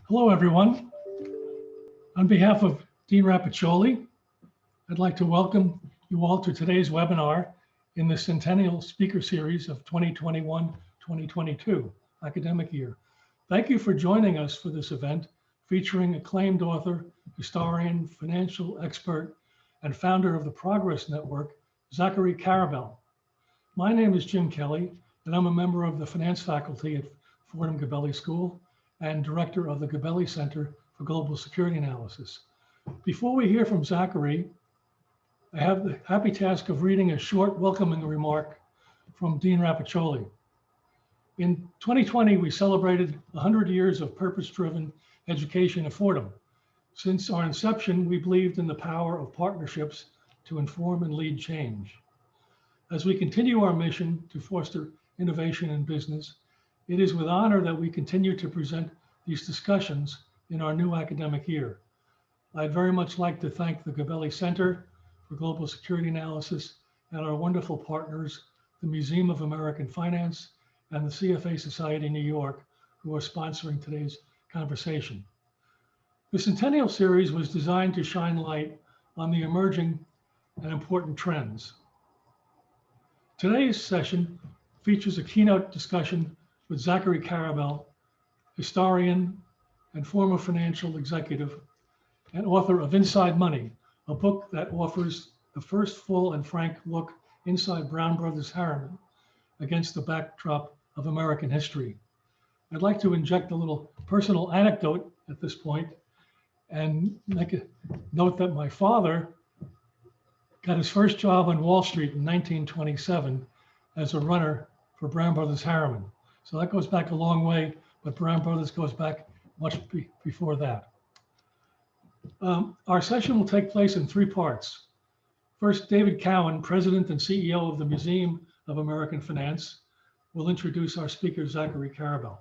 Hello, everyone. On behalf of Dean Rapiccioli, I'd like to welcome you all to today's webinar in the Centennial Speaker Series of 2021-2022 academic year. Thank you for joining us for this event featuring acclaimed author, historian, financial expert, and founder of the Progress Network, Zachary Karabell. My name is Jim Kelly, and I'm a member of the finance faculty at Fordham Gabelli School and director of the Gabelli Center for Global Security Analysis. Before we hear from Zachary, I have the happy task of reading a short welcoming remark from Dean Rapiccioli. In 2020, we celebrated 100 years of purpose-driven education at Fordham. Since our inception, we believed in the power of partnerships to inform and lead change. As we continue our mission to foster innovation in business, it is with honor that we continue to present these discussions in our new academic year. I'd very much like to thank the Gabelli Center for Global Security Analysis and our wonderful partners, the Museum of American Finance and the CFA Society New York, who are sponsoring today's conversation. The Centennial Series was designed to shine light on the emerging and important trends. Today's session features a keynote discussion with Zachary Karabell, historian and former financial executive and author of Inside Money, a book that offers the first full and frank look inside Brown Brothers Harriman against the backdrop of American history. I'd like to inject a little personal anecdote at this point and make a note that my father got his first job on Wall Street in 1927 as a runner for Brown Brothers Harriman. So that goes back a long way, but Brown Brothers goes back much before that. Our session will take place in three parts. First, David Cowan, President and CEO of the Museum of American Finance, will introduce our speaker, Zachary Karabell.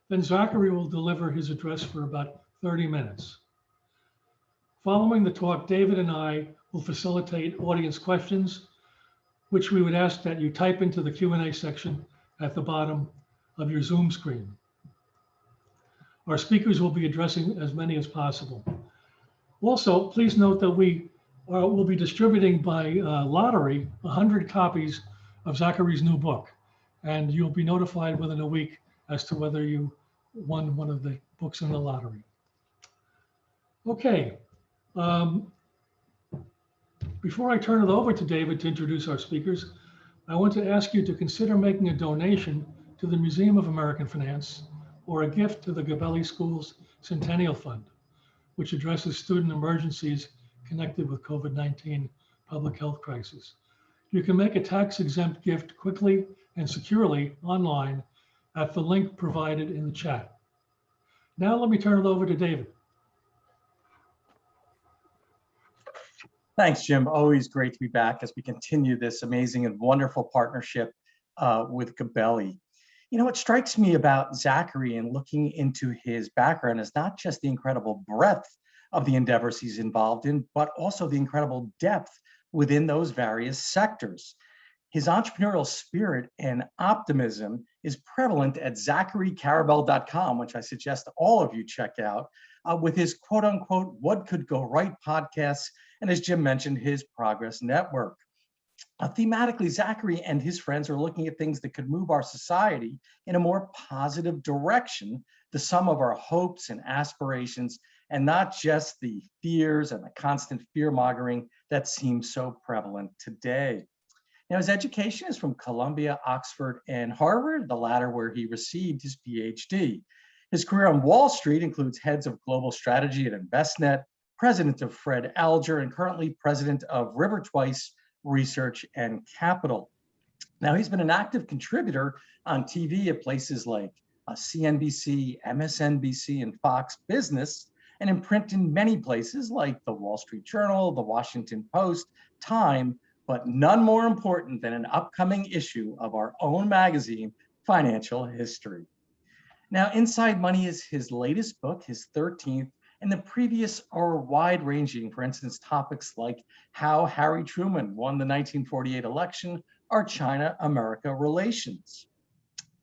Then Zachary will deliver his address for about 30 minutes. Following the talk, David and I will facilitate audience questions, which we would ask that you type into the Q&A section at the bottom of your Zoom screen. Our speakers will be addressing as many as possible. Also, please note that we will be distributing by lottery 100 copies of Zachary's new book, and you'll be notified within a week as to whether you won one of the books in the lottery. Okay, before I turn it over to David to introduce our speakers, I want to ask you to consider making a donation to the Museum of American Finance or a gift to the Gabelli School's Centennial Fund, which addresses student emergencies connected with COVID-19 public health crisis. You can make a tax-exempt gift quickly and securely online at the link provided in the chat. Now let me turn it over to David. Thanks, Jim. Always great to be back as we continue this amazing and wonderful partnership with Gabelli. You know, what strikes me about Zachary and looking into his background is not just the incredible breadth of the endeavors he's involved in, but also the incredible depth within those various sectors. His entrepreneurial spirit and optimism is prevalent at zacharykarabell.com, which I suggest all of you check out, with his quote unquote, What Could Go Right podcasts, and as Jim mentioned, his Progress Network. Thematically, Zachary and his friends are looking at things that could move our society in a more positive direction, the sum of our hopes and aspirations, and not just the fears and the constant fear-mongering that seems so prevalent today. Now, his education is from Columbia, Oxford, and Harvard, the latter where he received his PhD. His career on Wall Street includes heads of global strategy at Envestnet, president of Fred Alger, and currently president of River Twice Research and Capital. Now, he's been an active contributor on TV at places like CNBC, MSNBC, and Fox Business, and in print in many places like the Wall Street Journal, the Washington Post, Time, but none more important than an upcoming issue of our own magazine, Financial History. Now, Inside Money is his latest book, his 13th, and the previous are wide-ranging, for instance, topics like how Harry Truman won the 1948 election or China-America relations.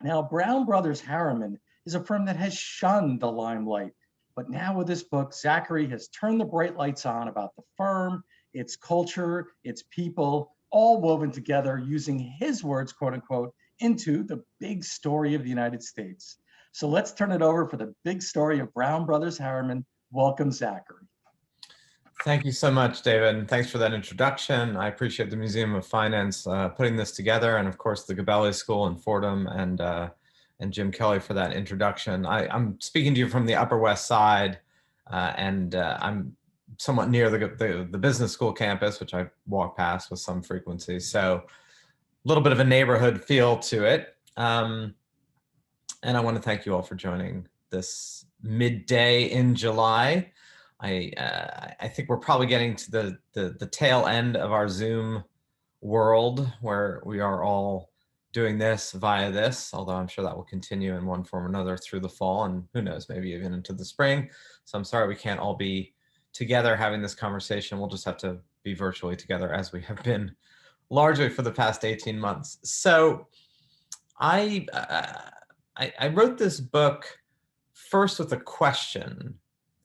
Now, Brown Brothers Harriman is a firm that has shunned the limelight But now with this book, Zachary has turned the bright lights on about the firm, its culture, its people, all woven together using his words, quote unquote, into the big story of the United States. So let's turn it over for the big story of Brown Brothers Harriman. Welcome, Zachary. Thank you so much, David, and thanks for that introduction. I appreciate the Museum of Finance putting this together, and of course the Gabelli School in Fordham and Jim Kelly for that introduction. I'm speaking to you from the Upper West Side, and I'm somewhat near the business school campus, which I walk past with some frequency. So a little bit of a neighborhood feel to it. And I want to thank you all for joining this midday in July. I think we're probably getting to the tail end of our Zoom world where we are all doing this via this, although I'm sure that will continue in one form or another through the fall and who knows, maybe even into the spring. So I'm sorry we can't all be together having this conversation. We'll just have to be virtually together as we have been largely for the past 18 months. So I wrote this book first with a question.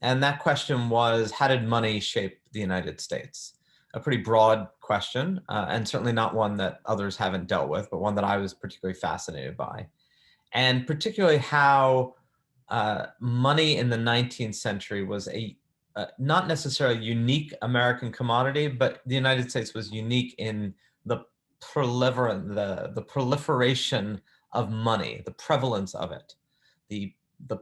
And that question was, how did money shape the United States? A pretty broad question, and certainly not one that others haven't dealt with, but one that I was particularly fascinated by. And particularly how money in the 19th century was a not necessarily unique American commodity, but the United States was unique in the proliferation of money, the prevalence of it, the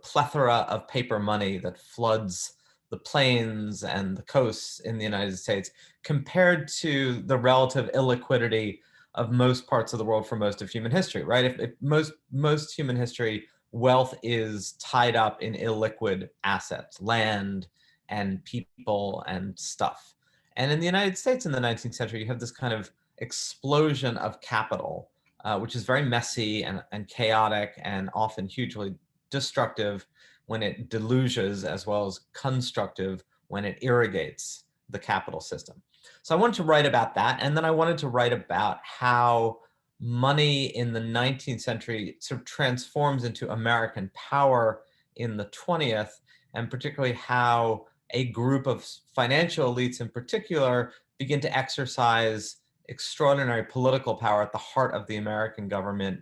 plethora of paper money that floods the plains and the coasts in the United States compared to the relative illiquidity of most parts of the world for most of human history, right? If most human history, wealth is tied up in illiquid assets, land and people and stuff. And in the United States in the 19th century, you have this kind of explosion of capital, which is very messy and chaotic and often hugely destructive when it deluges as well as constructive when it irrigates the capital system. So I wanted to write about that. And then I wanted to write about how money in the 19th century sort of transforms into American power in the 20th, and particularly how a group of financial elites in particular begin to exercise extraordinary political power at the heart of the American government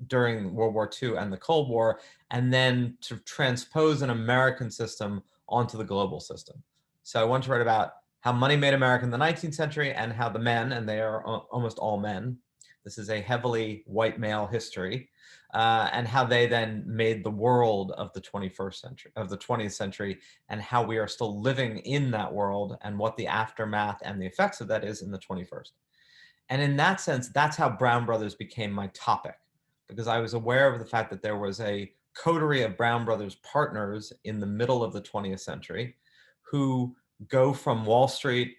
during World War II and the Cold War, and then to transpose an American system onto the global system. So I want to write about how money made America in the 19th century and how the men, and they are almost all men, this is a heavily white male history, and how they then made the world of the 21st century, of the 20th century, and how we are still living in that world and what the aftermath and the effects of that is in the 21st. And in that sense, that's how Brown Brothers became my topic, because I was aware of the fact that there was a coterie of Brown Brothers partners in the middle of the 20th century who go from Wall Street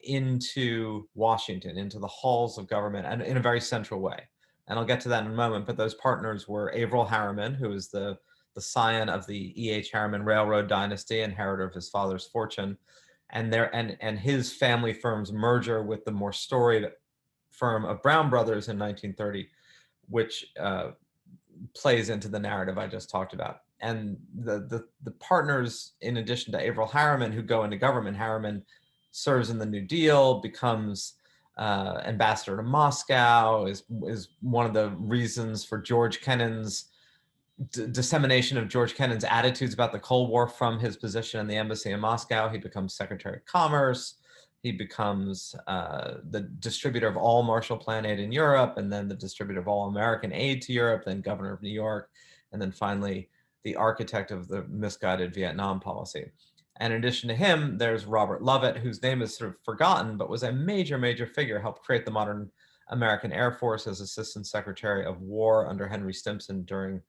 into Washington, into the halls of government, and in a very central way. And I'll get to that in a moment, but those partners were Averell Harriman, who is the scion of the E.H. Harriman Railroad dynasty, inheritor of his father's fortune, and his family firm's merger with the more storied firm of Brown Brothers in 1930, which plays into the narrative I just talked about. And the partners, in addition to Averell Harriman, who go into government, Harriman serves in the New Deal, becomes ambassador to Moscow, is one of the reasons for George Kennan's dissemination of George Kennan's attitudes about the Cold War from his position in the embassy in Moscow. He becomes Secretary of Commerce. He becomes the distributor of all Marshall Plan aid in Europe, and then the distributor of all American aid to Europe, then governor of New York, and then finally the architect of the misguided Vietnam policy. And in addition to him, there's Robert Lovett, whose name is sort of forgotten, but was a major, major figure, helped create the modern American Air Force as Assistant Secretary of War under Henry Stimson during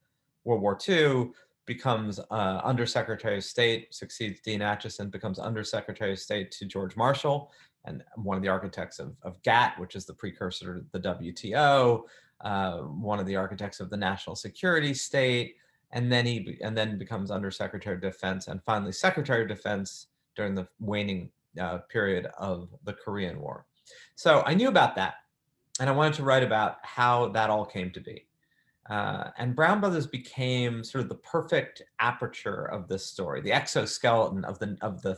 World War II, becomes Undersecretary of State, succeeds Dean Acheson, becomes Undersecretary of State to George Marshall, and one of the architects of GATT, which is the precursor to the WTO, one of the architects of the national security state, and then becomes Undersecretary of Defense, and finally Secretary of Defense during the waning period of the Korean War. So I knew about that, and I wanted to write about how that all came to be. And Brown Brothers became sort of the perfect aperture of this story, the exoskeleton of the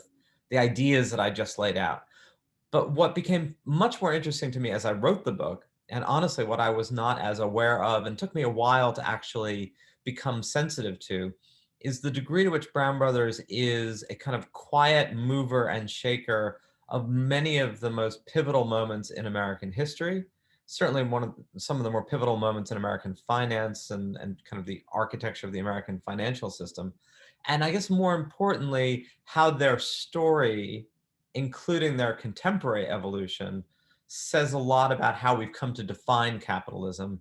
ideas that I just laid out. But what became much more interesting to me as I wrote the book, and honestly, what I was not as aware of and took me a while to actually become sensitive to, is the degree to which Brown Brothers is a kind of quiet mover and shaker of many of the most pivotal moments in American history. Certainly some of the more pivotal moments in American finance and kind of the architecture of the American financial system. And I guess more importantly, how their story, including their contemporary evolution, says a lot about how we've come to define capitalism,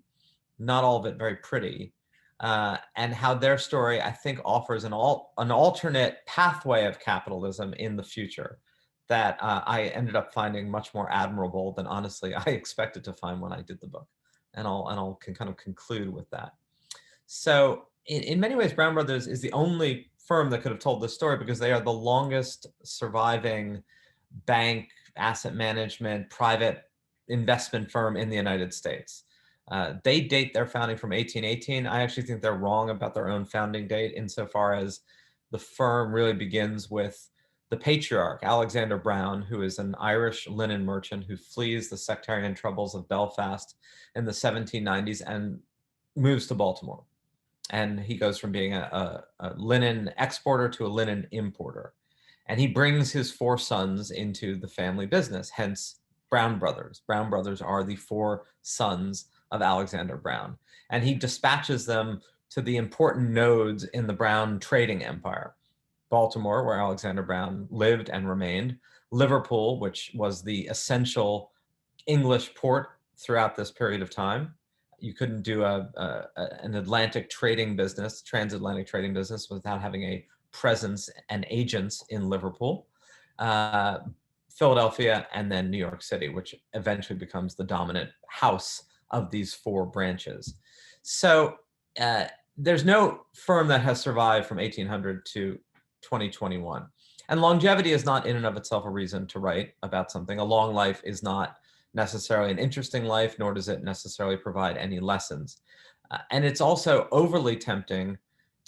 not all of it very pretty, and how their story, I think, offers an alternate pathway of capitalism in the future that I ended up finding much more admirable than honestly I expected to find when I did the book. And I'll can kind of conclude with that. So in many ways, Brown Brothers is the only firm that could have told this story because they are the longest surviving bank, asset management, private investment firm in the United States. They date their founding from 1818. I actually think they're wrong about their own founding date insofar as the firm really begins with the patriarch, Alexander Brown, who is an Irish linen merchant who flees the sectarian troubles of Belfast in the 1790s and moves to Baltimore. And he goes from being a linen exporter to a linen importer. And he brings his 4 sons into the family business, hence Brown Brothers. Brown Brothers are the 4 sons of Alexander Brown. And he dispatches them to the important nodes in the Brown trading empire. Baltimore, where Alexander Brown lived and remained, Liverpool, which was the essential English port throughout this period of time. You couldn't do an Atlantic trading business, transatlantic trading business, without having a presence and agents in Liverpool, Philadelphia, and then New York City, which eventually becomes the dominant house of these 4 branches. So there's no firm that has survived from 1800 to 2021. And longevity is not in and of itself a reason to write about something. A long life is not necessarily an interesting life, nor does it necessarily provide any lessons. And it's also overly tempting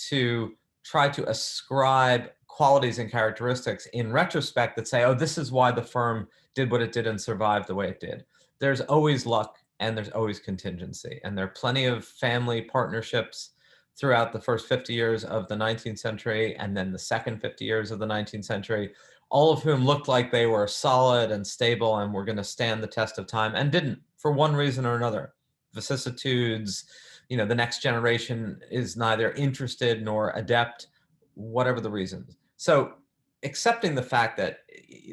to try to ascribe qualities and characteristics in retrospect that say, oh, this is why the firm did what it did and survived the way it did. There's always luck and there's always contingency. And there are plenty of family partnerships throughout the first 50 years of the 19th century and then the second 50 years of the 19th century, all of whom looked like they were solid and stable and were going to stand the test of time and didn't for one reason or another. Vicissitudes, the next generation is neither interested nor adept, whatever the reasons. So accepting the fact that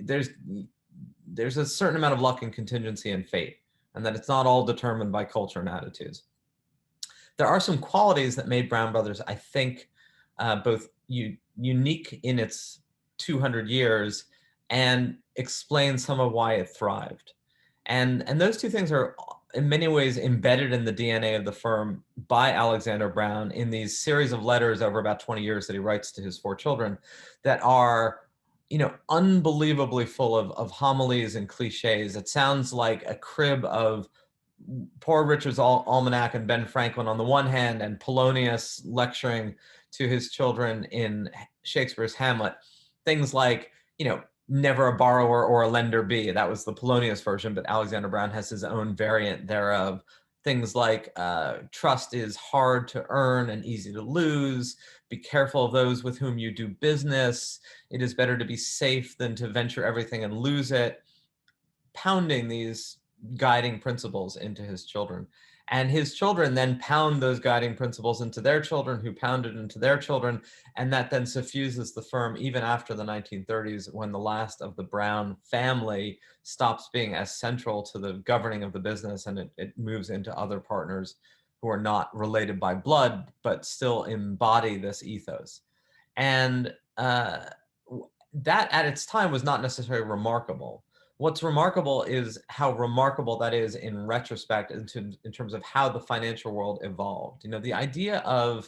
there's a certain amount of luck and contingency and fate, and that it's not all determined by culture and attitudes. There are some qualities that made Brown Brothers, I think, both unique in its 200 years and explain some of why it thrived. And those 2 things are in many ways embedded in the DNA of the firm by Alexander Brown in these series of letters over about 20 years that he writes to his 4 children that are, unbelievably full of homilies and cliches. It sounds like a crib of Poor Richard's Almanac and Ben Franklin on the one hand, and Polonius lecturing to his children in Shakespeare's Hamlet. Things like, never a borrower or a lender be. That was the Polonius version, but Alexander Brown has his own variant thereof. Things like trust is hard to earn and easy to lose. Be careful of those with whom you do business. It is better to be safe than to venture everything and lose it. Pounding these guiding principles into his children. And his children then pound those guiding principles into their children, who pound it into their children. And that then suffuses the firm even after the 1930s, when the last of the Brown family stops being as central to the governing of the business, and it moves into other partners who are not related by blood, but still embody this ethos. And that at its time was not necessarily remarkable. What's remarkable is how remarkable that is in retrospect in terms of how the financial world evolved. The idea of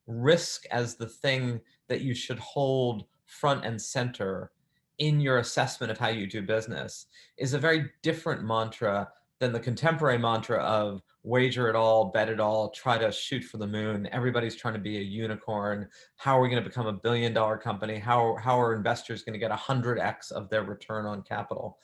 risk as the thing that you should hold front and center in your assessment of how you do business is a very different mantra than the contemporary mantra of wager it all, bet it all, try to shoot for the moon. Everybody's trying to be a unicorn. How are we going to become a billion-dollar company? How are investors going to get 100x of their return on capital?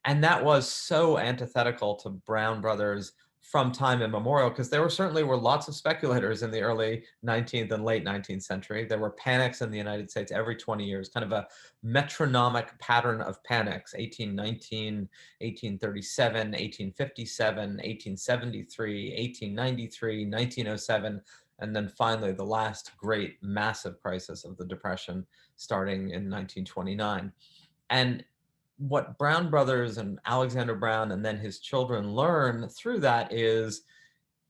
And that was so antithetical to Brown Brothers from time immemorial, because there certainly were lots of speculators in the early 19th and late 19th century. There were panics in the United States every 20 years, kind of a metronomic pattern of panics: 1819, 1837, 1857, 1873, 1893, 1907, and then finally the last great massive crisis of the Depression starting in 1929. And what Brown Brothers and Alexander Brown and then his children learn through that is,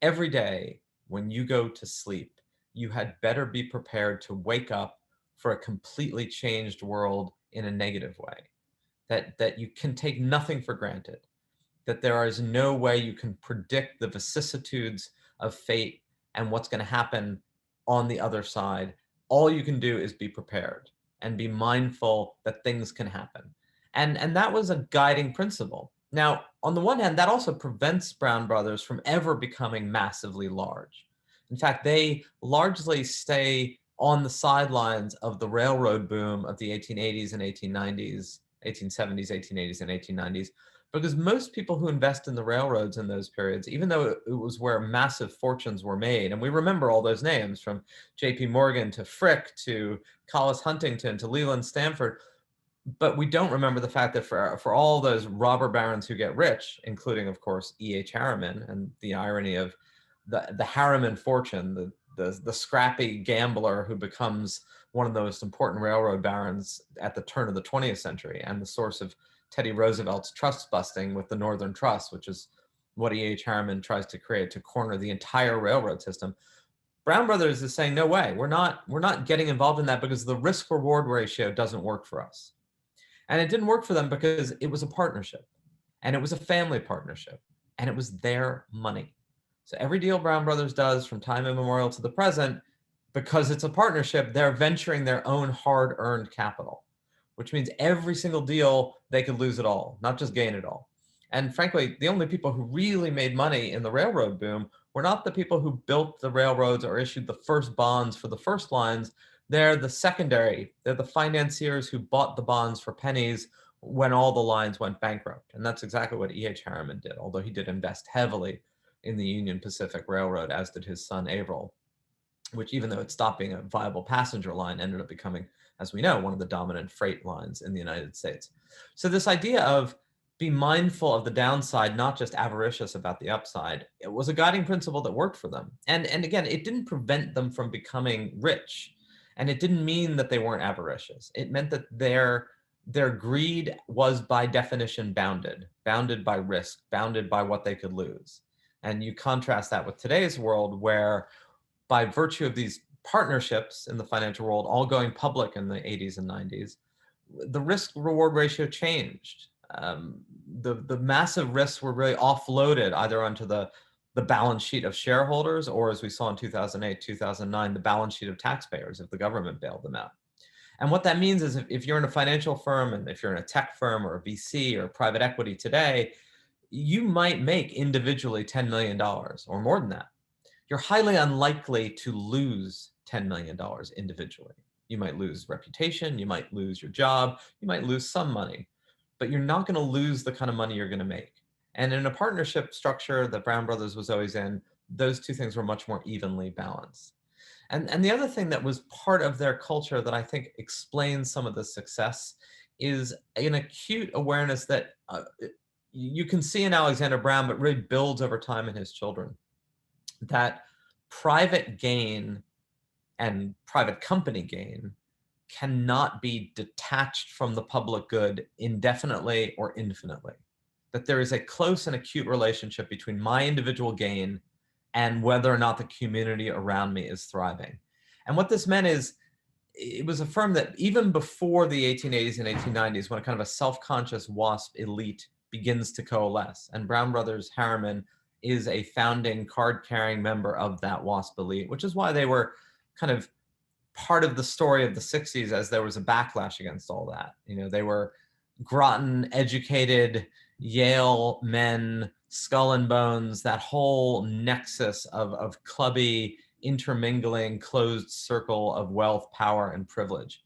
every day when you go to sleep, you had better be prepared to wake up for a completely changed world in a negative way. That you can take nothing for granted, that there is no way you can predict the vicissitudes of fate and what's going to happen on the other side. All you can do is be prepared and be mindful that things can happen. And that was a guiding principle. Now, on the one hand, that also prevents Brown Brothers from ever becoming massively large. In fact, they largely stay on the sidelines of the railroad boom of the 1880s and 1890s, 1870s, 1880s, and 1890s, because most people who invest in the railroads in those periods, even though it was where massive fortunes were made, and we remember all those names from J.P. Morgan to Frick to Collis Huntington to Leland Stanford, but we don't remember the fact that for all those robber barons who get rich, including, of course, E.H. Harriman, and the irony of the Harriman fortune, the scrappy gambler who becomes one of the most important railroad barons at the turn of the 20th century and the source of Teddy Roosevelt's trust busting with the Northern Trust, which is what E.H. Harriman tries to create to corner the entire railroad system. Brown Brothers is saying, no way, we're not getting involved in that because the risk-reward ratio doesn't work for us. And it didn't work for them because it was a partnership, and it was a family partnership, and it was their money. So every deal Brown Brothers does from time immemorial to the present, because it's a partnership, they're venturing their own hard-earned capital, which means every single deal they could lose it all, not just gain it all. And frankly, the only people who really made money in the railroad boom were not the people who built the railroads or issued the first bonds for the first lines. They're the secondary. They're the financiers who bought the bonds for pennies when all the lines went bankrupt. And that's exactly what E.H. Harriman did, although he did invest heavily in the Union Pacific Railroad, as did his son Averill, which, even though it stopped being a viable passenger line, ended up becoming, as we know, one of the dominant freight lines in the United States. So this idea of be mindful of the downside, not just avaricious about the upside, it was a guiding principle that worked for them. And again, it didn't prevent them from becoming rich. And it didn't mean that they weren't avaricious. It meant that their greed was by definition bounded by risk, bounded by what they could lose. And you contrast that with today's world, where by virtue of these partnerships in the financial world all going public in the 80s and 90s, the risk-reward ratio changed. The massive risks were really offloaded either onto the balance sheet of shareholders, or, as we saw in 2008, 2009, the balance sheet of taxpayers if the government bailed them out. And what that means is, if you're in a financial firm, and if you're in a tech firm or a VC or private equity today, you might make individually $10 million or more than that. You're highly unlikely to lose $10 million individually. You might lose reputation, you might lose your job, you might lose some money, but you're not going to lose the kind of money you're going to make. And in a partnership structure that Brown Brothers was always in, those two things were much more evenly balanced. And the other thing that was part of their culture that I think explains some of the success is an acute awareness that you can see in Alexander Brown, but really builds over time in his children, that private gain and private company gain cannot be detached from the public good indefinitely or infinitely. That there is a close and acute relationship between my individual gain and whether or not the community around me is thriving. And what this meant is, it was affirmed that even before the 1880s and 1890s, when a kind of a self-conscious WASP elite begins to coalesce, and Brown Brothers Harriman is a founding card-carrying member of that WASP elite, which is why they were kind of part of the story of the 60s, as there was a backlash against all that. You know, they were Groton educated Yale men Skull and Bones, that whole nexus of clubby, intermingling, closed circle of wealth, power, and privilege.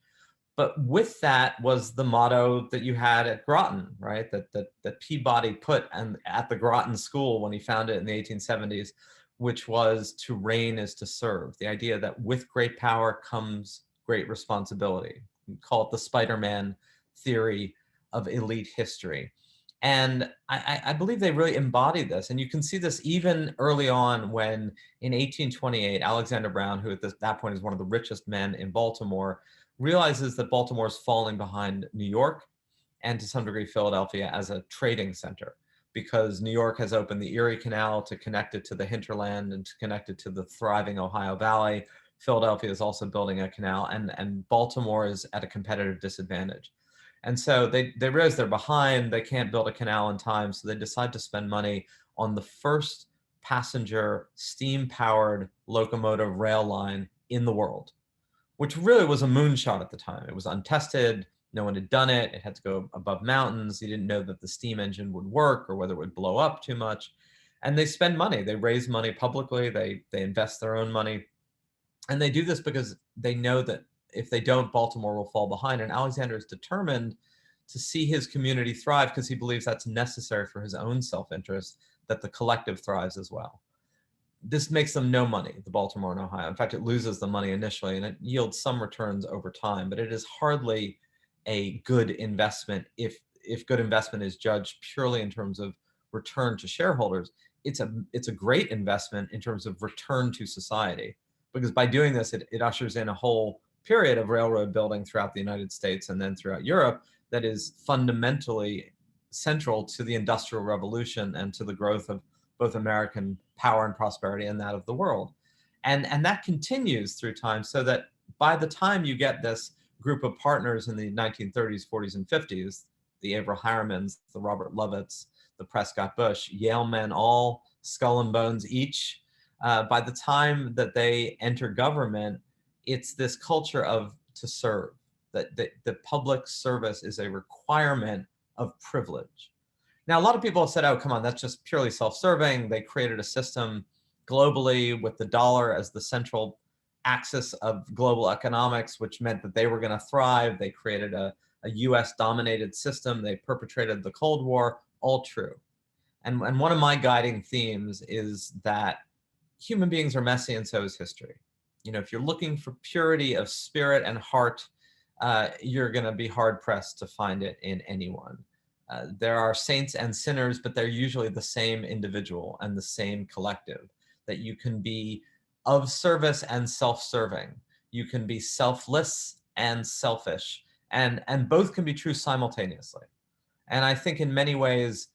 But with that was the motto that you had at Groton, right? That Peabody put at the Groton School when he founded it in the 1870s, which was to reign is to serve. The idea that with great power comes great responsibility. We call it the Spider-Man theory of elite history. And I believe they really embody this. And you can see this even early on when in 1828, Alexander Brown, who at that point is one of the richest men in Baltimore, realizes that Baltimore is falling behind New York and to some degree Philadelphia as a trading center, because New York has opened the Erie Canal to connect it to the hinterland and to connect it to the thriving Ohio Valley. Philadelphia is also building a canal, and Baltimore is at a competitive disadvantage. And so they realize they're behind, they can't build a canal in time, so they decide to spend money on the first passenger steam-powered locomotive rail line in the world, which really was a moonshot at the time. It was untested. No one had done it. It had to go above mountains. You didn't know that the steam engine would work or whether it would blow up too much. And they spend money. They raise money publicly. They invest their own money. And they do this because they know that if they don't, Baltimore will fall behind. And Alexander is determined to see his community thrive because he believes that's necessary for his own self-interest, that the collective thrives as well. This makes them no money, the Baltimore and Ohio. In fact, it loses the money initially and it yields some returns over time, but it is hardly a good investment if good investment is judged purely in terms of return to shareholders. It's a great investment in terms of return to society, because by doing this, it ushers in a whole period of railroad building throughout the United States and then throughout Europe that is fundamentally central to the Industrial Revolution and to the growth of both American power and prosperity and that of the world. And that continues through time, so that by the time you get this group of partners in the 1930s, 40s, and 50s, the Averell Harrimans, the Robert Lovitz, the Prescott Bush, Yale men, all skull and bones each, by the time that they enter government, it's this culture of to serve, that the public service is a requirement of privilege. Now, a lot of people have said, oh, come on, that's just purely self-serving. They created a system globally with the dollar as the central axis of global economics, which meant that they were going to thrive. They created a US-dominated system. They perpetrated the Cold War, all true. And one of my guiding themes is that human beings are messy and so is history. You know, if you're looking for purity of spirit and heart, you're going to be hard-pressed to find it in anyone. There are saints and sinners, but they're usually the same individual and the same collective, that you can be of service and self-serving. You can be selfless and selfish, and both can be true simultaneously. And I think in many ways,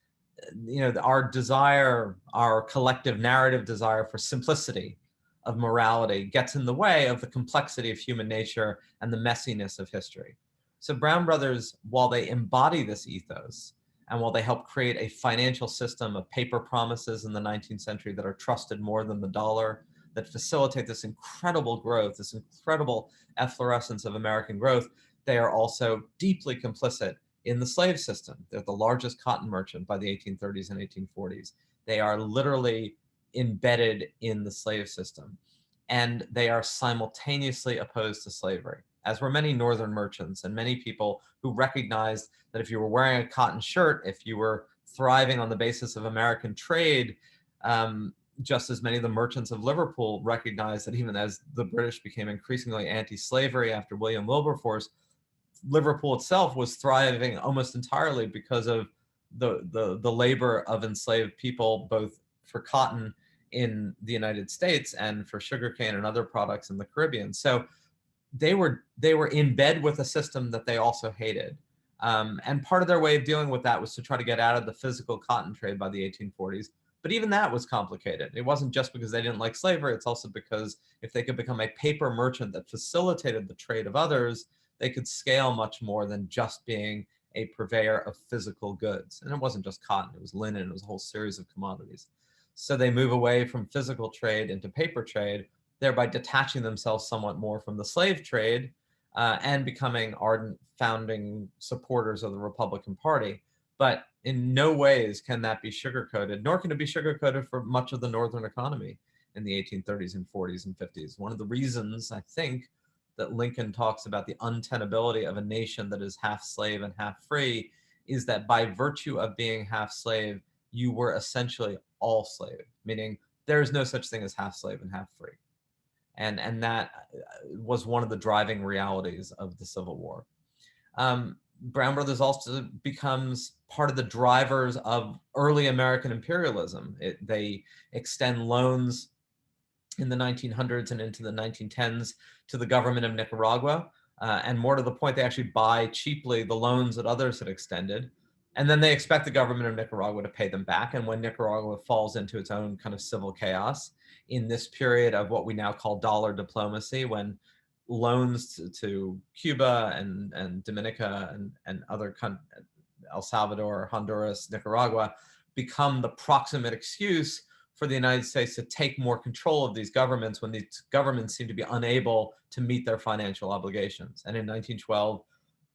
you know, our desire, our collective narrative desire for simplicity of morality gets in the way of the complexity of human nature and the messiness of history. So Brown Brothers, while they embody this ethos, and while they help create a financial system of paper promises in the 19th century that are trusted more than the dollar, that facilitate this incredible growth, this incredible efflorescence of American growth, they are also deeply complicit in the slave system. They're the largest cotton merchant by the 1830s and 1840s. They are literally embedded in the slave system, and they are simultaneously opposed to slavery, as were many Northern merchants and many people who recognized that if you were wearing a cotton shirt, if you were thriving on the basis of American trade, just as many of the merchants of Liverpool recognized that even as the British became increasingly anti-slavery after William Wilberforce, Liverpool itself was thriving almost entirely because of the labor of enslaved people, both for cotton in the United States and for sugarcane and other products in the Caribbean. So they were in bed with a system that they also hated. And part of their way of dealing with that was to try to get out of the physical cotton trade by the 1840s. But even that was complicated. It wasn't just because they didn't like slavery. It's also because if they could become a paper merchant that facilitated the trade of others, they could scale much more than just being a purveyor of physical goods. And it wasn't just cotton, it was linen, it was a whole series of commodities. So they move away from physical trade into paper trade, thereby detaching themselves somewhat more from the slave trade and becoming ardent founding supporters of the Republican Party. But In no ways can that be sugarcoated, nor can it be sugarcoated for much of the Northern economy in the 1830s and 40s and 50s. One of the reasons, I think, that Lincoln talks about the untenability of a nation that is half slave and half free is that by virtue of being half slave, you were essentially all slave, meaning there is no such thing as half slave and half free. And that was one of the driving realities of the Civil War. Brown Brothers also becomes part of the drivers of early American imperialism. They extend loans in the 1900s and into the 1910s to the government of Nicaragua. And more to the point, they actually buy cheaply the loans that others had extended. And then they expect the government of Nicaragua to pay them back. And when Nicaragua falls into its own kind of civil chaos in this period of what we now call dollar diplomacy, when loans to Cuba and Dominica and other El Salvador, Honduras, Nicaragua become the proximate excuse for the United States to take more control of these governments when these governments seem to be unable to meet their financial obligations. And in 1912,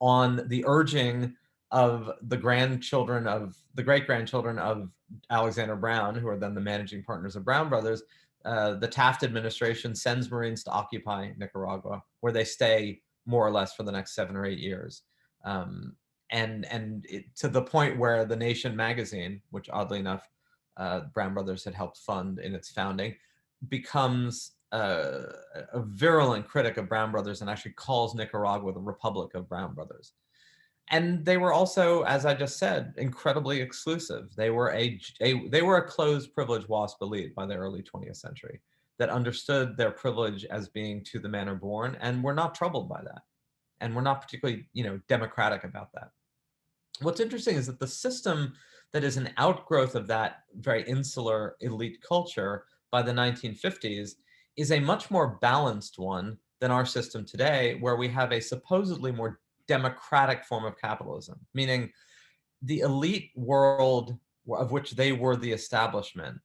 on the urging of the great-grandchildren of Alexander Brown, who are then the managing partners of Brown Brothers, the Taft administration sends Marines to occupy Nicaragua, where they stay more or less for the next 7 or 8 years. To the point where The Nation magazine, which oddly enough, Brown Brothers had helped fund in its founding, becomes a virulent critic of Brown Brothers and actually calls Nicaragua the Republic of Brown Brothers. And they were also, as I just said, incredibly exclusive. They were a closed privilege WASP elite by the early 20th century that understood their privilege as being to the manor born, and were not troubled by that, and were not particularly, democratic about that. What's interesting is that the system that is an outgrowth of that very insular elite culture by the 1950s is a much more balanced one than our system today, where we have a supposedly more democratic form of capitalism, meaning the elite world of which they were the establishment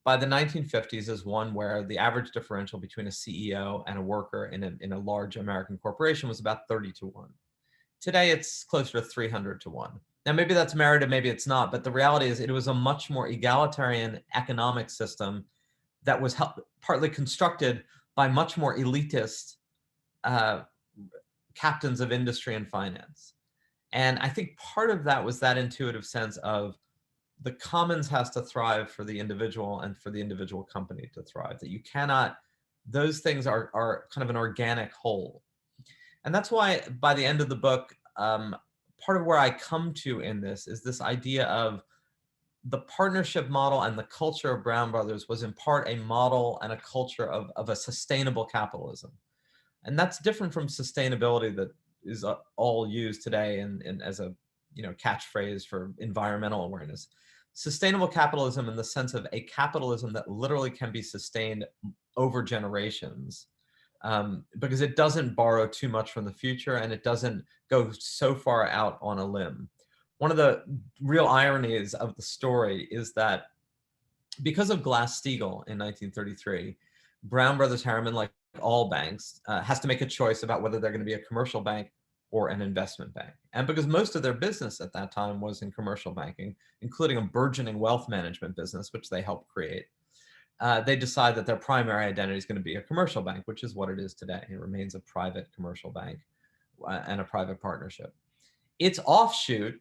by the 1950s is one where the average differential between a CEO and a worker in a large American corporation was about 30-1. Today, it's closer to 300-1. Now, maybe that's merited, maybe it's not, but the reality is it was a much more egalitarian economic system that was partly constructed by much more elitist captains of industry and finance. And I think part of that was that intuitive sense of the commons has to thrive for the individual and for the individual company to thrive, that you cannot, those things are kind of an organic whole. And that's why by the end of the book, part of where I come to in this is this idea of the partnership model and the culture of Brown Brothers was in part a model and a culture of a sustainable capitalism. And that's different from sustainability that is all used today and as a catchphrase for environmental awareness. Sustainable capitalism in the sense of a capitalism that literally can be sustained over generations, because it doesn't borrow too much from the future and it doesn't go so far out on a limb. One of the real ironies of the story is that because of Glass-Steagall in 1933, Brown Brothers Harriman, like all banks, has to make a choice about whether they're going to be a commercial bank or an investment bank. And because most of their business at that time was in commercial banking, including a burgeoning wealth management business, which they helped create, they decide that their primary identity is going to be a commercial bank, which is what it is today. It remains a private commercial bank and a private partnership. Its offshoot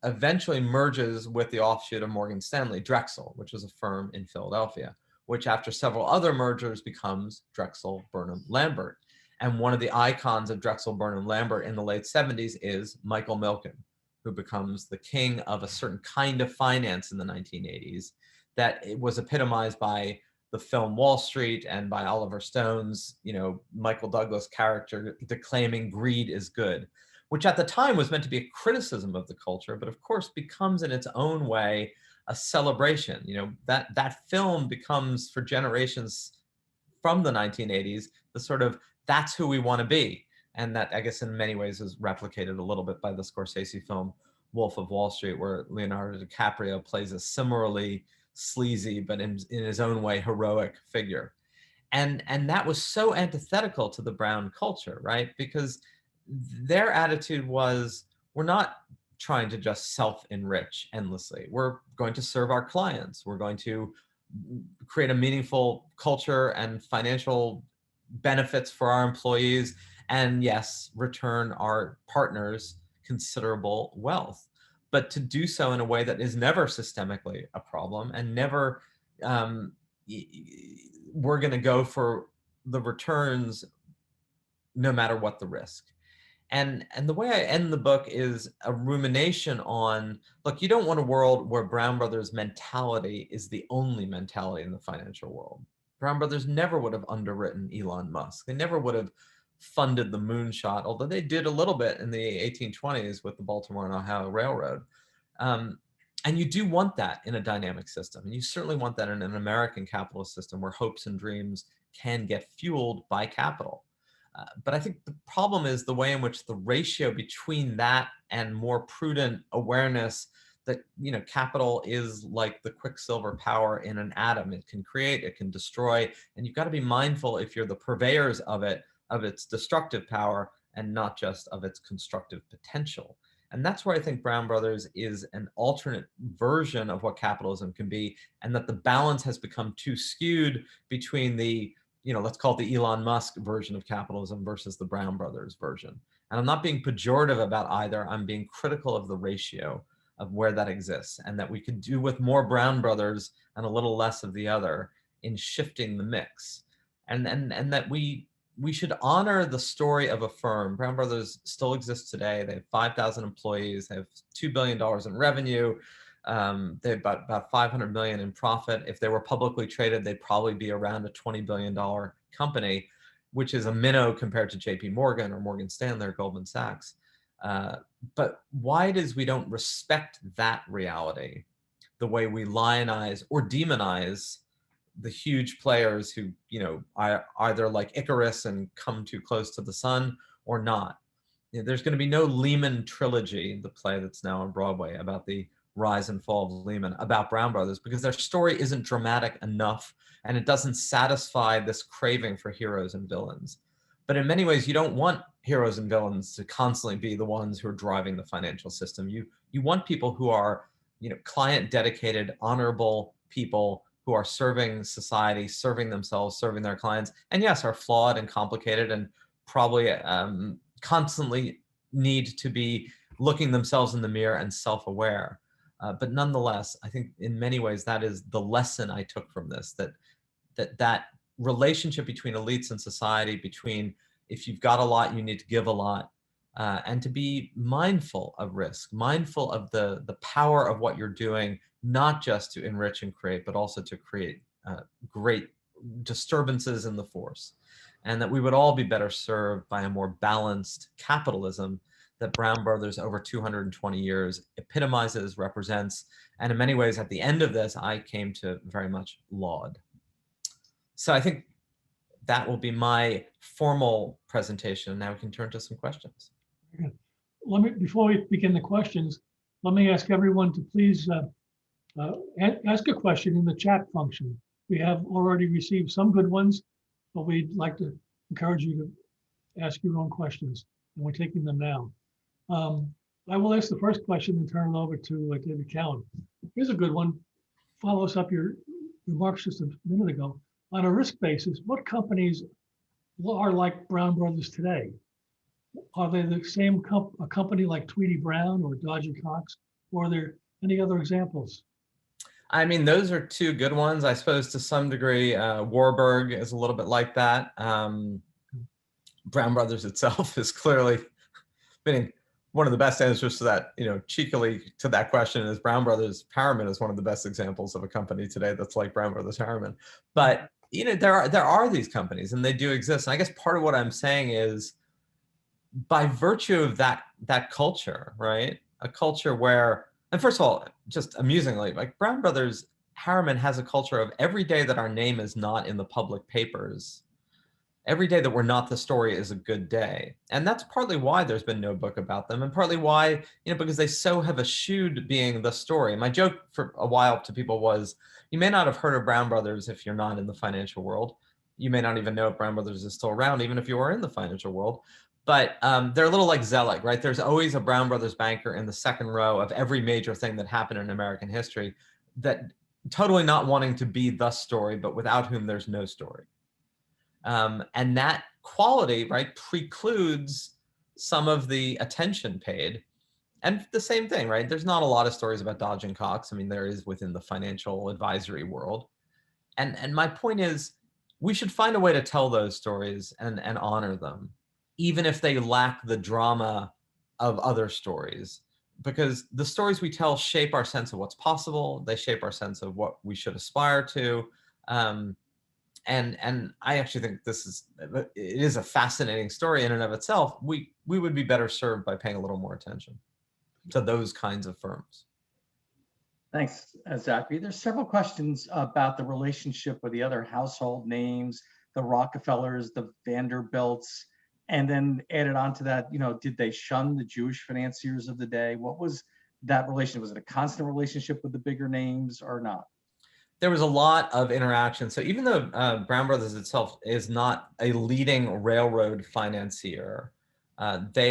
eventually merges with the offshoot of Morgan Stanley, Drexel, which is a firm in Philadelphia, which after several other mergers becomes Drexel Burnham Lambert. And one of the icons of Drexel Burnham Lambert in the late 70s is Michael Milken, who becomes the king of a certain kind of finance in the 1980s that it was epitomized by the film Wall Street and by Oliver Stone's, Michael Douglas character declaiming greed is good, which at the time was meant to be a criticism of the culture, but of course becomes in its own way a celebration. That film becomes for generations from the 1980s, the sort of, that's who we want to be. And that, I guess, in many ways is replicated a little bit by the Scorsese film Wolf of Wall Street, where Leonardo DiCaprio plays a similarly sleazy, but in his own way, heroic figure. And that was so antithetical to the Brown culture, right? Because their attitude was, we're not trying to just self-enrich endlessly. We're going to serve our clients. We're going to create a meaningful culture and financial benefits for our employees. And yes, return our partners considerable wealth, but to do so in a way that is never systemically a problem and never we're going to go for the returns no matter what the risk. And the way I end the book is a rumination on, look, you don't want a world where Brown Brothers mentality is the only mentality in the financial world. Brown Brothers never would have underwritten Elon Musk. They never would have funded the moonshot, although they did a little bit in the 1820s with the Baltimore and Ohio Railroad. And you do want that in a dynamic system. And you certainly want that in an American capitalist system where hopes and dreams can get fueled by capital. But I think the problem is the way in which the ratio between that and more prudent awareness that, you know, capital is like the quicksilver power in an atom. It can create, it can destroy, and you've got to be mindful if you're the purveyors of it, of its destructive power and not just of its constructive potential. And that's where I think Brown Brothers is an alternate version of what capitalism can be, and that the balance has become too skewed between the, you know, let's call it the Elon Musk version of capitalism versus the Brown Brothers version. And I'm not being pejorative about either. I'm being critical of the ratio of where that exists, and that we could do with more Brown Brothers and a little less of the other in shifting the mix. And that we should honor the story of a firm. Brown Brothers still exists today. They have 5,000 employees. They have $2 billion in revenue. They have about 500 million in profit. If they were publicly traded, they'd probably be around a $20 billion company, which is a minnow compared to JP Morgan or Morgan Stanley or Goldman Sachs. But why it is we don't respect that reality the way we lionize or demonize the huge players who, you know, are either like Icarus and come too close to the sun or not. You know, there's going to be no Lehman trilogy, the play that's now on Broadway about the rise and fall of Lehman, about Brown Brothers, because their story isn't dramatic enough and it doesn't satisfy this craving for heroes and villains. But in many ways, you don't want heroes and villains to constantly be the ones who are driving the financial system. You want people who are, you know, client dedicated, honorable people who are serving society, serving themselves, serving their clients, and yes, are flawed and complicated and probably constantly need to be looking themselves in the mirror and self-aware. But nonetheless, I think in many ways that is the lesson I took from this, that relationship between elites and society, between if you've got a lot, you need to give a lot, and to be mindful of risk, mindful of the power of what you're doing, not just to enrich and create, but also to create great disturbances in the force. And that we would all be better served by a more balanced capitalism that Brown Brothers over 220 years epitomizes, represents, and in many ways at the end of this, I came to very much laud. So I think that will be my formal presentation. Now we can turn to some questions. Let me, before we begin the questions, let me ask everyone to please ask a question in the chat function. We have already received some good ones, but we'd like to encourage you to ask your own questions, and we're taking them now. I will ask the first question and turn it over to David Cowan. Here's a good one. Follows up your remarks just a minute ago. On a risk basis, what companies are like Brown Brothers today? Are they the same a company like Tweedy Brown or Dodgy Cox, or are there any other examples? I mean, those are two good ones. I suppose to some degree, Warburg is a little bit like that. Brown Brothers itself is clearly, meaning one of the best answers to that, you know, cheekily to that question is Brown Brothers Harriman is one of the best examples of a company today that's like Brown Brothers Harriman. But, you know, there are these companies and they do exist. And I guess part of what I'm saying is by virtue of that culture, right? A culture where, and first of all, just amusingly, like Brown Brothers Harriman has a culture of every day that our name is not in the public papers, every day that we're not the story is a good day. And that's partly why there's been no book about them, and partly why, you know, because they so have eschewed being the story. My joke for a while to people was, you may not have heard of Brown Brothers if you're not in the financial world. you may not even know if Brown Brothers is still around, even if you are in the financial world. But they're a little like Zelig, right? There's always a Brown Brothers banker in the second row of every major thing that happened in American history, that totally not wanting to be the story, but without whom there's no story. And that quality, right, precludes some of the attention paid. And the same thing, right? There's not a lot of stories about Dodge and Cox. I mean, there is within the financial advisory world. And my point is, we should find a way to tell those stories and honor them, even if they lack the drama of other stories, because the stories we tell shape our sense of what's possible. They shape our sense of what we should aspire to. And I actually think it is a fascinating story in and of itself. We would be better served by paying a little more attention to those kinds of firms. Thanks, Zachary. There's several questions about the relationship with the other household names, the Rockefellers, the Vanderbilts, and then added on to that, did they shun the Jewish financiers of the day? What was that relationship? Was it a constant relationship with the bigger names or not? There was a lot of interaction. So even though Brown Brothers itself is not a leading railroad financier, they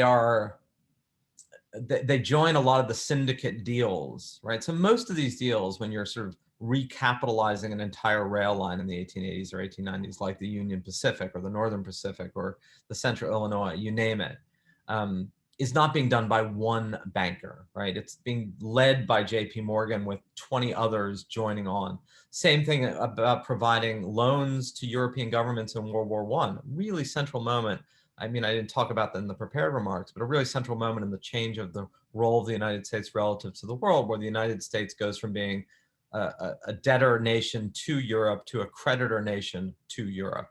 join a lot of the syndicate deals, right? So most of these deals, when you're sort of recapitalizing an entire rail line in the 1880s or 1890s, like the Union Pacific or the Northern Pacific or the Central Illinois, you name it, is not being done by one banker, right? It's being led by JP Morgan with 20 others joining on. Same thing about providing loans to European governments in World War I, really central moment. I mean, I didn't talk about that in the prepared remarks, but a really central moment in the change of the role of the United States relative to the world, where the United States goes from being a debtor nation to Europe to a creditor nation to Europe.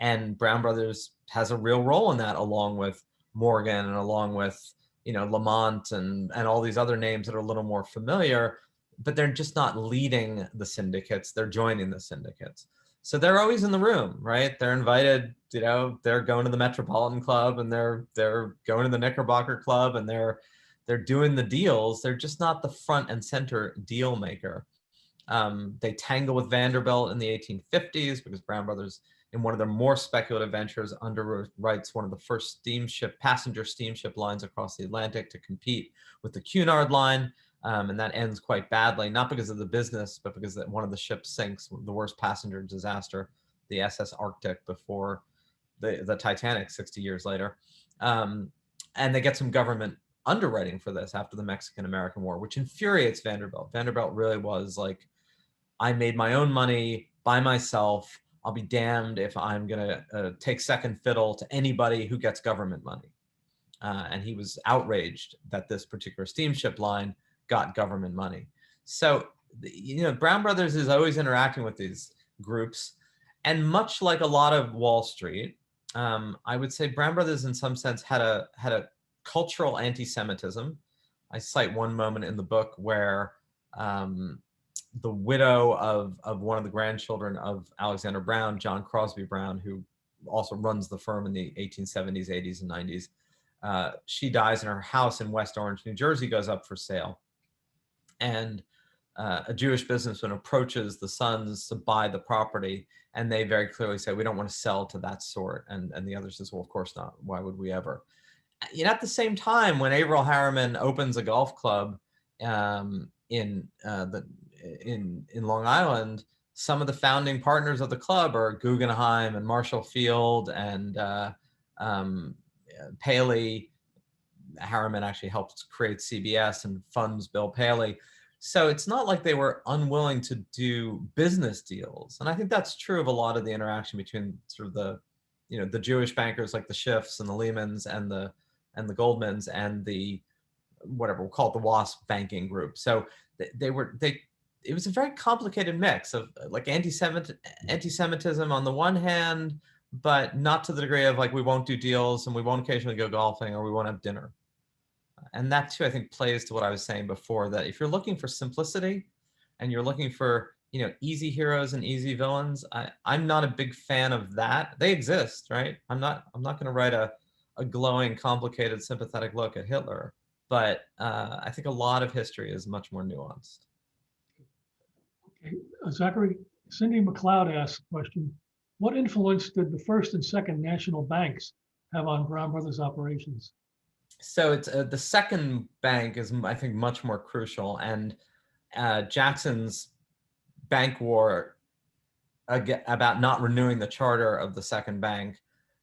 And Brown Brothers has a real role in that, along with Morgan and along with, Lamont and all these other names that are a little more familiar, but they're just not leading the syndicates, they're joining the syndicates. So they're always in the room, right? They're invited, they're going to the Metropolitan Club and they're going to the Knickerbocker Club and they're doing the deals. They're just not the front and center deal maker. They tangle with Vanderbilt in the 1850s because Brown Brothers, in one of their more speculative ventures, underwrites one of the first passenger steamship lines across the Atlantic to compete with the Cunard line. And that ends quite badly, not because of the business, but because one of the ships sinks, the worst passenger disaster, the SS Arctic, before the Titanic 60 years later. And they get some government underwriting for this after the Mexican-American War, which infuriates Vanderbilt. Vanderbilt really was like, I made my own money by myself. I'll be damned if I'm going to take second fiddle to anybody who gets government money. And he was outraged that this particular steamship line got government money. So, Brown Brothers is always interacting with these groups. And much like a lot of Wall Street, I would say Brown Brothers in some sense had a cultural anti-Semitism. I cite one moment in the book where the widow of one of the grandchildren of Alexander Brown, John Crosby Brown, who also runs the firm in the 1870s, 80s, and 90s, she dies in her house in West Orange, New Jersey, goes up for sale. And a Jewish businessman approaches the sons to buy the property, and they very clearly say, we don't want to sell to that sort. And the other says, well, of course not. Why would we ever? At the same time, when Averell Harriman opens a golf club in Long Island, some of the founding partners of the club are Guggenheim and Marshall Field and Paley. Harriman actually helped create CBS and funds Bill Paley. So it's not like they were unwilling to do business deals. And I think that's true of a lot of the interaction between sort of the Jewish bankers like the Schiffs and the Lehmans and the Goldmans and the, whatever we'll call it, the WASP banking group. So it was a very complicated mix of like anti-Semitism on the one hand, but not to the degree of like, we won't do deals and we won't occasionally go golfing or we won't have dinner. And that too, I think, plays to what I was saying before, that if you're looking for simplicity and you're looking for, easy heroes and easy villains, I'm not a big fan of that. They exist, right? I'm not going to write a glowing, complicated, sympathetic look at Hitler, but I think a lot of history is much more nuanced. Okay, Zachary, Cindy McLeod asked a question. What influence did the first and second national banks have on Brown Brothers operations? So it's the second bank is, I think, much more crucial, and Jackson's bank war about not renewing the charter of the second bank,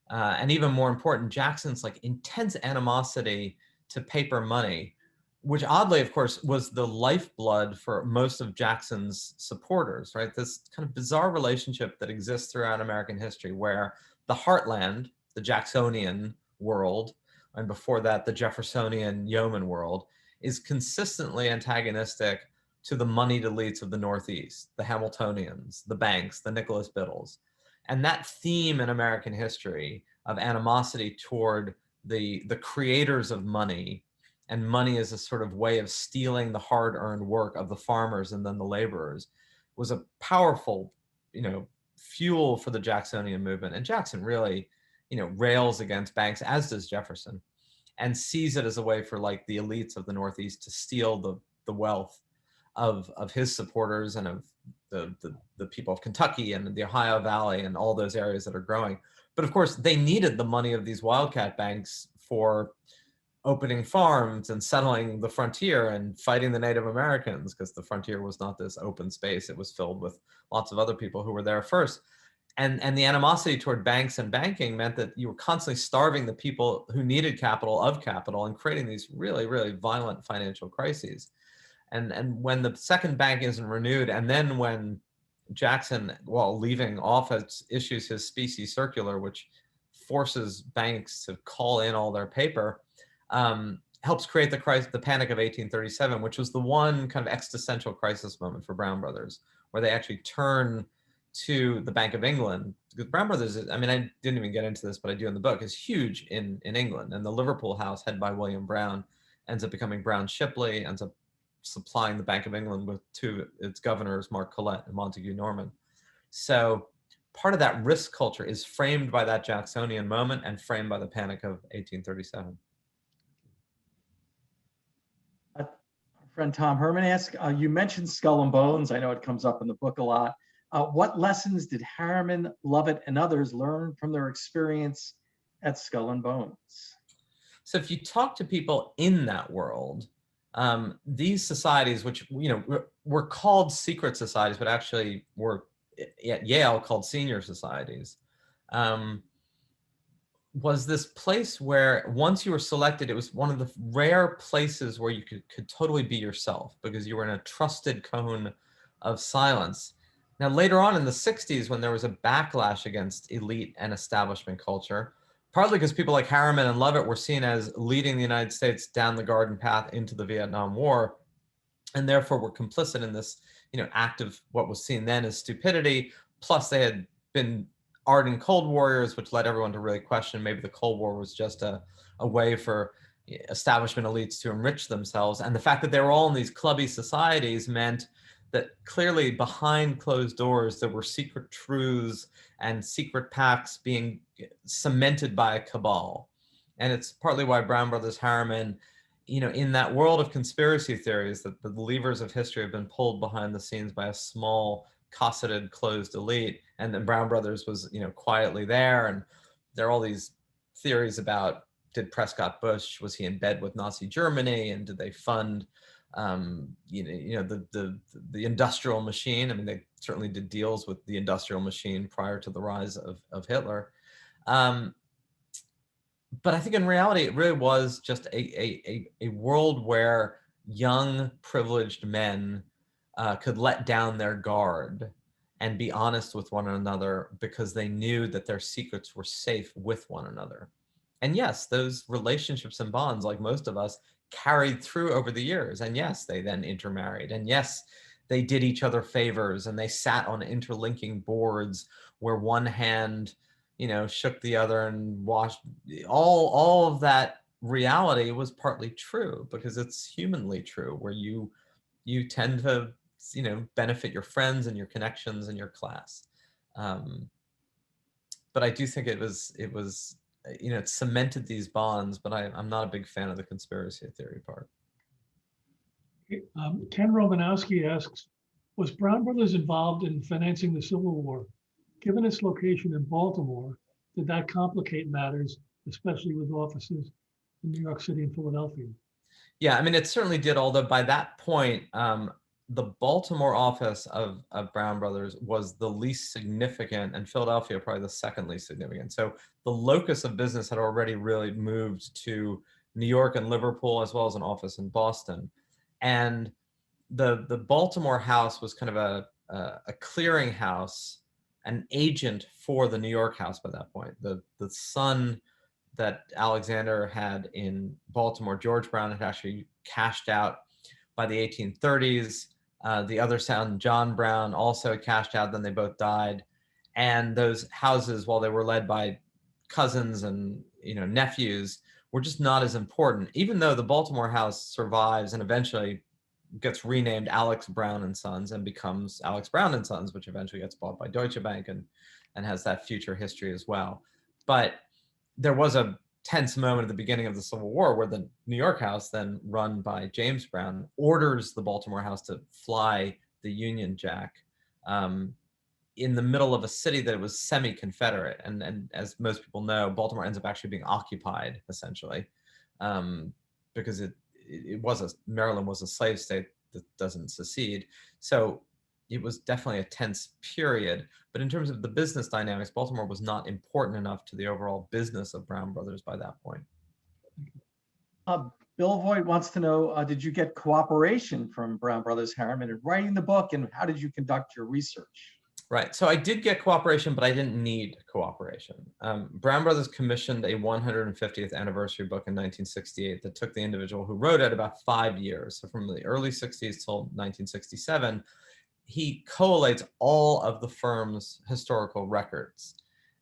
and even more important, Jackson's like intense animosity to paper money, which oddly, of course, was the lifeblood for most of Jackson's supporters, right? This kind of bizarre relationship that exists throughout American history where the heartland, the Jacksonian world, and before that, the Jeffersonian yeoman world, is consistently antagonistic to the moneyed elites of the Northeast, the Hamiltonians, the banks, the Nicholas Biddles. And that theme in American history of animosity toward the creators of money, and money as a sort of way of stealing the hard-earned work of the farmers and then the laborers, was a powerful, fuel for the Jacksonian movement. And Jackson really, rails against banks, as does Jefferson, and sees it as a way for like the elites of the Northeast to steal the wealth of his supporters and of the people of Kentucky and the Ohio Valley and all those areas that are growing. But of course, they needed the money of these wildcat banks for opening farms and settling the frontier and fighting the Native Americans, because the frontier was not this open space. It was filled with lots of other people who were there first. And the animosity toward banks and banking meant that you were constantly starving the people who needed capital of capital and creating these really, really violent financial crises. And when the second bank isn't renewed, and then when Jackson, while leaving office, issues his specie circular, which forces banks to call in all their paper, helps create the crisis, the Panic of 1837, which was the one kind of existential crisis moment for Brown Brothers, where they actually turn to the Bank of England. Because Brown Brothers, I mean, I didn't even get into this, but I do in the book, is huge in England. And the Liverpool house, headed by William Brown, ends up becoming Brown Shipley, ends up supplying the Bank of England with two its governors, Mark Collett and Montague Norman. So part of that risk culture is framed by that Jacksonian moment and framed by the Panic of 1837. Our friend Tom Herman asks, you mentioned Skull and Bones. I know it comes up in the book a lot. What lessons did Harriman, Lovett, and others learn from their experience at Skull and Bones? So if you talk to people in that world, these societies, which were called secret societies, but actually were at Yale called senior societies, was this place where once you were selected, it was one of the rare places where you could totally be yourself, because you were in a trusted cone of silence. Now, later on in the 60s, when there was a backlash against elite and establishment culture, partly because people like Harriman and Lovett were seen as leading the United States down the garden path into the Vietnam War, and therefore were complicit in this, act of what was seen then as stupidity. Plus, they had been ardent Cold Warriors, which led everyone to really question maybe the Cold War was just a way for establishment elites to enrich themselves. And the fact that they were all in these clubby societies meant that clearly behind closed doors, there were secret truths and secret pacts being cemented by a cabal. And it's partly why Brown Brothers Harriman, in that world of conspiracy theories, that the levers of history have been pulled behind the scenes by a small, cosseted, closed elite. And then Brown Brothers was, quietly there. And there are all these theories about, did Prescott Bush, was he in bed with Nazi Germany? And did they fund the industrial machine? I mean, they certainly did deals with the industrial machine prior to the rise of Hitler. But I think in reality, it really was just a world where young, privileged men could let down their guard and be honest with one another, because they knew that their secrets were safe with one another. And yes, those relationships and bonds, like most of us, carried through over the years. And yes, they then intermarried. And yes, they did each other favors, and they sat on interlinking boards where one hand, shook the other and washed. All of that reality was partly true, because it's humanly true, where you tend to, benefit your friends and your connections and your class. But I do think it was, it cemented these bonds, but I'm not a big fan of the conspiracy theory part. Ken Romanowski asks, was Brown Brothers involved in financing the Civil War? Given its location in Baltimore, did that complicate matters, especially with offices in New York City and Philadelphia? Yeah, I mean, it certainly did, although by that point, the Baltimore office of Brown Brothers was the least significant, and Philadelphia probably the second least significant. So the locus of business had already really moved to New York and Liverpool, as well as an office in Boston. And the Baltimore house was kind of a clearinghouse, an agent for the New York house by that point. The son that Alexander had in Baltimore, George Brown, had actually cashed out by the 1830s. The other son, John Brown, also cashed out. Then they both died. And those houses, while they were led by cousins and nephews, were just not as important. Even though the Baltimore house survives and eventually gets renamed Alex Brown and Sons and becomes Alex Brown and Sons, which eventually gets bought by Deutsche Bank and has that future history as well. But there was a tense moment at the beginning of the Civil War where the New York house, then run by James Brown, orders the Baltimore house to fly the Union Jack in the middle of a city that was semi-Confederate. And as most people know, Baltimore ends up actually being occupied, essentially, because Maryland was a slave state that doesn't secede. So it was definitely a tense period. But in terms of the business dynamics, Baltimore was not important enough to the overall business of Brown Brothers by that point. Bill Voigt wants to know, did you get cooperation from Brown Brothers Harriman in writing the book, and how did you conduct your research? Right. So I did get cooperation, but I didn't need cooperation. Brown Brothers commissioned a 150th anniversary book in 1968 that took the individual who wrote it about 5 years. So from the early 60s till 1967, he collates all of the firm's historical records.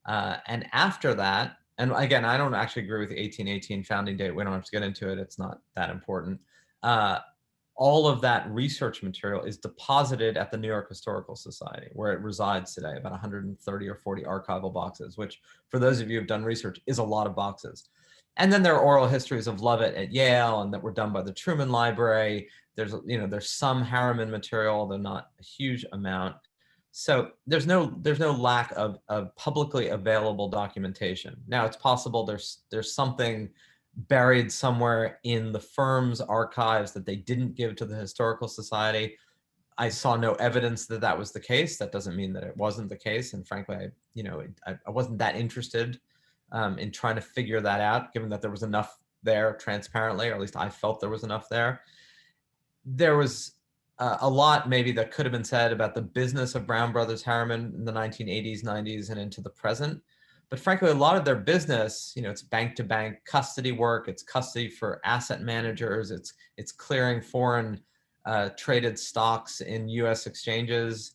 And after that, and again, I don't actually agree with the 1818 founding date. We don't have to get into it. It's not that important. All of that research material is deposited at the New York Historical Society, where it resides today, about 130 or 40 archival boxes, which for those of you who've done research is a lot of boxes. And then there are oral histories of Lovett at Yale and that were done by the Truman Library. There's some Harriman material, though not a huge amount. So there's no lack of publicly available documentation. Now it's possible there's something buried somewhere in the firm's archives that they didn't give to the Historical Society. I saw no evidence that that was the case. That doesn't mean that it wasn't the case. And frankly, I wasn't that interested in trying to figure that out, given that there was enough there transparently, or at least I felt there was enough there. There was a lot maybe that could have been said about the business of Brown Brothers Harriman in the 1980s, 90s, and into the present. But frankly, a lot of their business, it's bank-to-bank custody work, it's custody for asset managers, it's clearing foreign traded stocks in U.S. exchanges.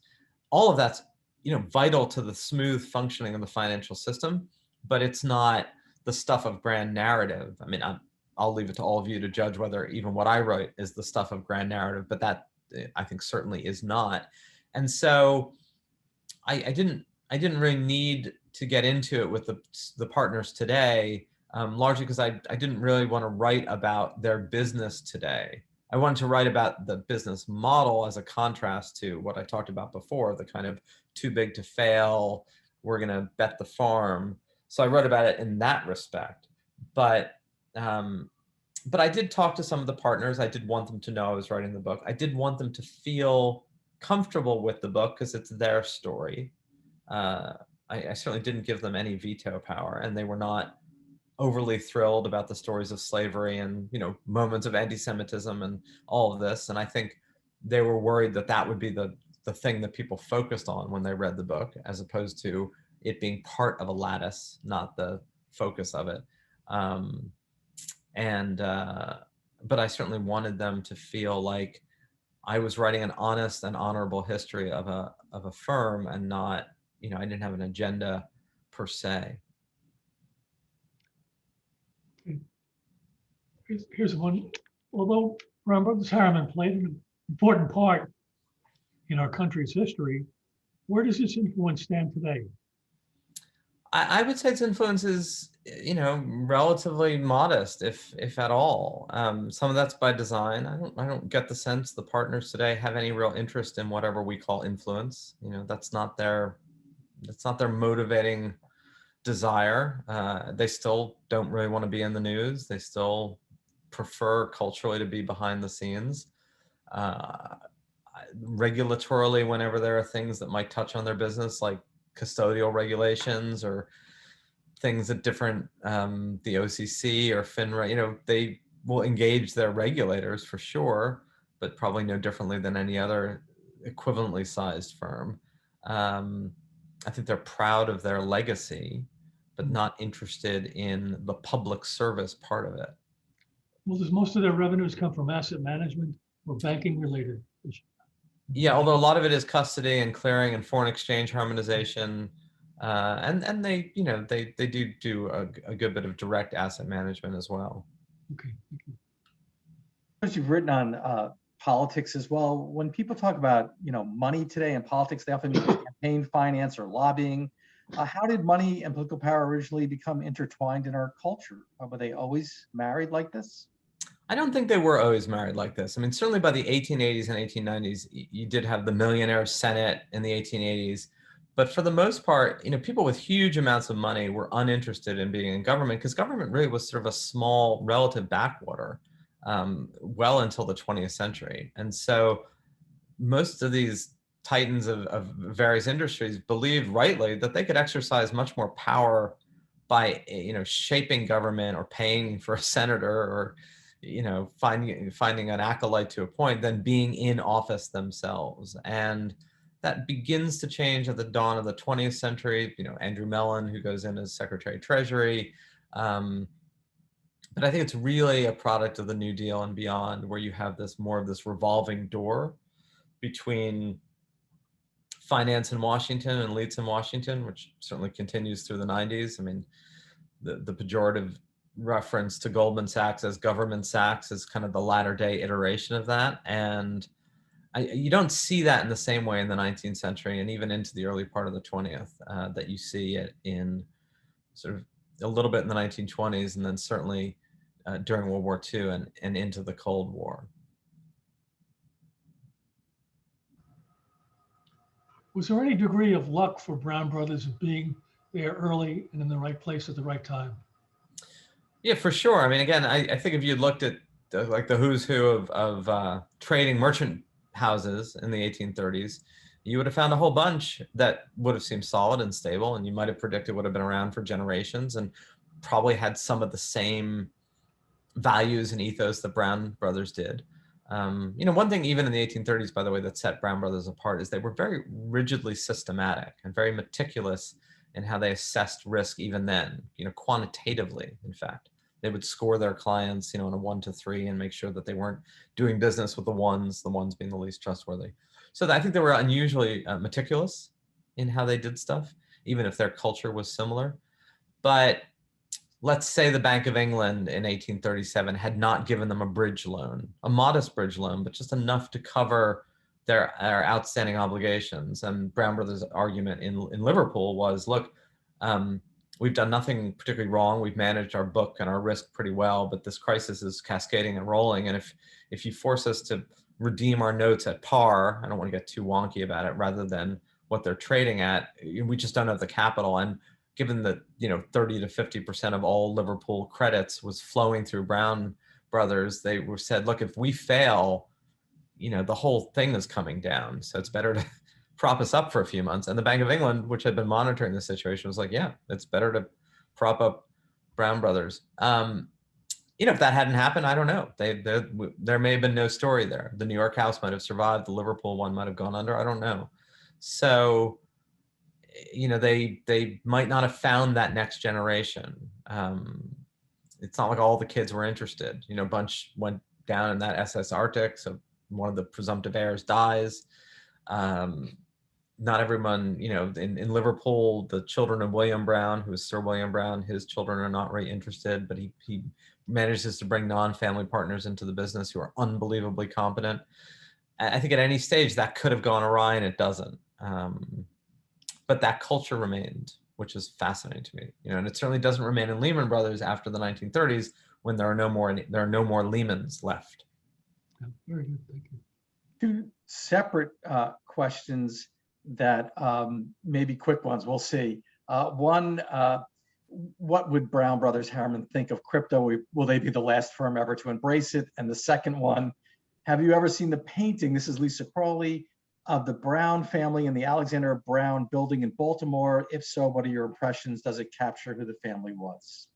All of that's vital to the smooth functioning of the financial system, but it's not the stuff of grand narrative. I mean, I'll leave it to all of you to judge whether even what I write is the stuff of grand narrative, but that I think certainly is not. And so I didn't really need to get into it with the partners today, largely because I didn't really want to write about their business today. I wanted to write about the business model as a contrast to what I talked about before, the kind of too big to fail, we're going to bet the farm. So I wrote about it in that respect. But I did talk to some of the partners. I did want them to know I was writing the book. I did want them to feel comfortable with the book because it's their story. I certainly didn't give them any veto power, and they were not overly thrilled about the stories of slavery and moments of anti-Semitism and all of this. And I think they were worried that that would be the thing that people focused on when they read the book, as opposed to it being part of a lattice, not the focus of it. But I certainly wanted them to feel like I was writing an honest and honorable history of a firm, and not, I didn't have an agenda per se. Here's one. Although Brown Brothers Harriman played an important part in our country's history, where does its influence stand today? I would say its influence is, relatively modest, if at all. Some of that's by design. I don't get the sense the partners today have any real interest in whatever we call influence. That's not their it's not their motivating desire. They still don't really want to be in the news. They still prefer culturally to be behind the scenes. Regulatorily, whenever there are things that might touch on their business, like custodial regulations or things that different, the OCC or FINRA, they will engage their regulators for sure, but probably no differently than any other equivalently sized firm. I think they're proud of their legacy, but not interested in the public service part of it. Well, does most of their revenues come from asset management or banking related? Yeah, although a lot of it is custody and clearing and foreign exchange harmonization, and they do a good bit of direct asset management as well. Okay, thank you. Because you've written on politics as well. When people talk about money today and politics, they often mean campaign finance or lobbying. How did money and political power originally become intertwined in our culture? Were they always married like this? I don't think they were always married like this. I mean, certainly by the 1880s and 1890s, you did have the millionaire Senate in the 1880s. But for the most part, people with huge amounts of money were uninterested in being in government because government really was sort of a small relative backwater well until the 20th century. And so most of these titans of various industries believed rightly that they could exercise much more power by shaping government or paying for a senator or finding an acolyte to appoint than being in office themselves. And that begins to change at the dawn of the 20th century. Andrew Mellon, who goes in as Secretary of Treasury. But I think it's really a product of the New Deal and beyond, where you have more of this revolving door between finance in Washington and elites in Washington, which certainly continues through the 90s. I mean, the pejorative reference to Goldman Sachs as government Sachs is kind of the latter day iteration of that. And you don't see that in the same way in the 19th century and even into the early part of the 20th that you see it in sort of a little bit in the 1920s and then certainly during World War II and into the Cold War. Was there any degree of luck for Brown Brothers of being there early and in the right place at the right time? Yeah, for sure. I mean, again, I think if you looked at the who's who of trading merchant houses in the 1830s, you would have found a whole bunch that would have seemed solid and stable, and you might have predicted would have been around for generations and probably had some of the same values and ethos that Brown Brothers did. One thing even in the 1830s, by the way, that set Brown Brothers apart is they were very rigidly systematic and very meticulous in how they assessed risk even then, quantitatively, in fact. They would score their clients, on a 1 to 3 and make sure that they weren't doing business with the ones being the least trustworthy. So I think they were unusually meticulous in how they did stuff, even if their culture was similar. But let's say the Bank of England in 1837 had not given them a bridge loan, a modest bridge loan, but just enough to cover their outstanding obligations. And Brown Brothers' argument in Liverpool was, look, we've done nothing particularly wrong. We've managed our book and our risk pretty well, but this crisis is cascading and rolling. And if you force us to redeem our notes at par, I don't want to get too wonky about it, rather than what they're trading at, we just don't have the capital. And given that 30 to 50% of all Liverpool credits was flowing through Brown Brothers, they said, look, if we fail, the whole thing is coming down. So it's better to prop us up for a few months. And the Bank of England, which had been monitoring the situation, was like, yeah, it's better to prop up Brown Brothers. If that hadn't happened, I don't know. There may have been no story there. The New York house might have survived. The Liverpool one might have gone under. I don't know. So, they might not have found that next generation. It's not like all the kids were interested. A bunch went down in that SS Arctic, so one of the presumptive heirs dies. Not everyone, in Liverpool, the children of William Brown, who is Sir William Brown, his children are not very interested, but he manages to bring non-family partners into the business who are unbelievably competent. I think at any stage that could have gone awry, and it doesn't. But that culture remained, which is fascinating to me. And it certainly doesn't remain in Lehman Brothers after the 1930s, when there are no more Lehmans left. Yeah, very good, thank you. Two separate questions. that maybe quick ones. We'll see. One, what would Brown Brothers Harriman think of crypto? Will they be the last firm ever to embrace it? And the second one, have you ever seen the painting? This is Lisa Crowley, of the Brown family in the Alexander Brown building in Baltimore. If so, what are your impressions? Does it capture who the family was?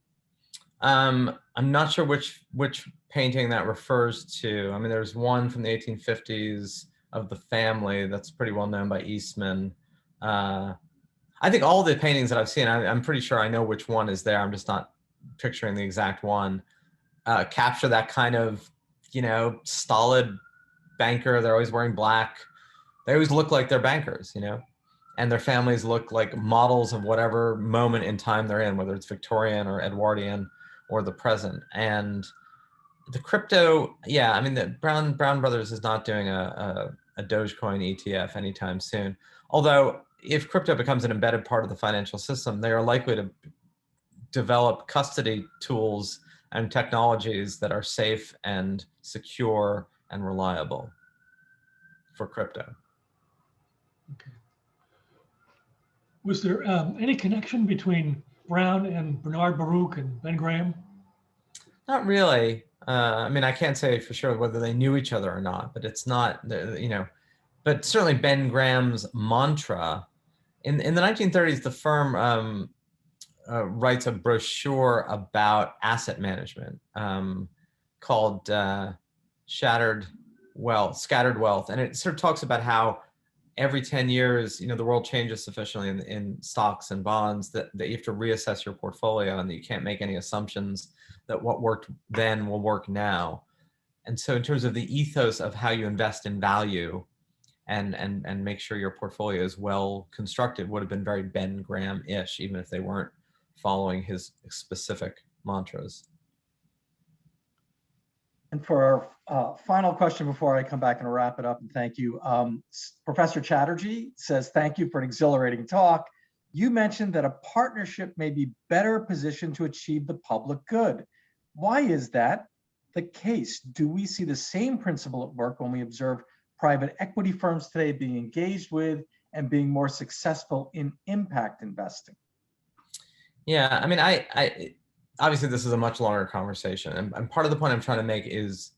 I'm not sure which painting that refers to. I mean, there's one from the 1850s of the family that's pretty well known by Eastman. I think all the paintings that I've seen, I'm pretty sure I know which one is there. I'm just not picturing the exact one. Capture that kind of, stolid banker. They're always wearing black. They always look like they're bankers, and their families look like models of whatever moment in time they're in, whether it's Victorian or Edwardian or the present. And the crypto, yeah, I mean, the Brown Brothers is not doing a Dogecoin ETF anytime soon. Although if crypto becomes an embedded part of the financial system, they are likely to develop custody tools and technologies that are safe and secure and reliable for crypto. Okay. Was there any connection between Brown and Bernard Baruch and Ben Graham? Not really. I mean, I can't say for sure whether they knew each other or not, but it's not, but certainly Ben Graham's mantra in the 1930s, the firm writes a brochure about asset management called Scattered Wealth. And it sort of talks about how every 10 years, the world changes sufficiently in stocks and bonds that you have to reassess your portfolio and that you can't make any assumptions that what worked then will work now. And so in terms of the ethos of how you invest in value and make sure your portfolio is well constructed would have been very Ben Graham-ish, even if they weren't following his specific mantras. And for our final question before I come back and wrap it up, and thank you, Professor Chatterjee says, thank you for an exhilarating talk. You mentioned that a partnership may be better positioned to achieve the public good. Why is that the case? Do we see the same principle at work when we observe private equity firms today being engaged with and being more successful in impact investing? Yeah, I mean, I obviously this is a much longer conversation, and part of the point I'm trying to make is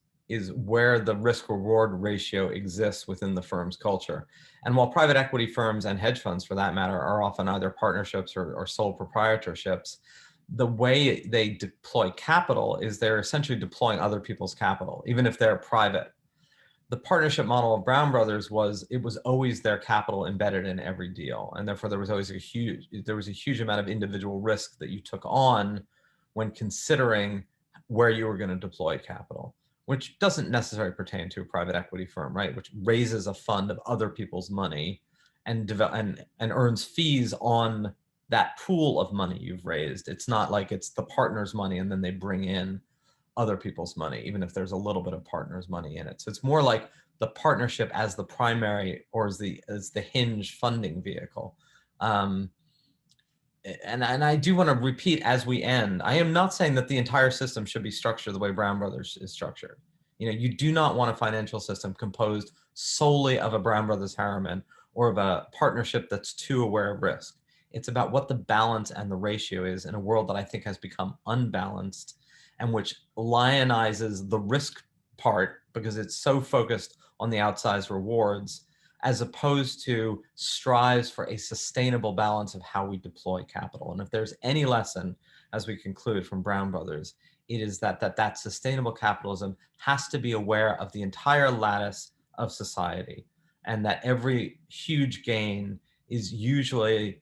where the risk reward ratio exists within the firm's culture. And while private equity firms and hedge funds, for that matter, are often either partnerships or sole proprietorships, the way they deploy capital is they're essentially deploying other people's capital, even if they're private. The partnership model of Brown Brothers was always their capital embedded in every deal, and therefore there was always a huge amount of individual risk that you took on when considering where you were going to deploy capital, which doesn't necessarily pertain to a private equity firm, right? Which raises a fund of other people's money and earns fees on that pool of money you've raised. It's not like it's the partner's money and then they bring in other people's money, even if there's a little bit of partner's money in it. So it's more like the partnership as the primary or as the hinge funding vehicle. And I do want to repeat as we end, I am not saying that the entire system should be structured the way Brown Brothers is structured. You do not want a financial system composed solely of a Brown Brothers Harriman or of a partnership that's too aware of risk. It's about what the balance and the ratio is in a world that I think has become unbalanced and which lionizes the risk part because it's so focused on the outsized rewards, as opposed to strives for a sustainable balance of how we deploy capital. And if there's any lesson, as we conclude from Brown Brothers, it is that sustainable capitalism has to be aware of the entire lattice of society, and that every huge gain is usually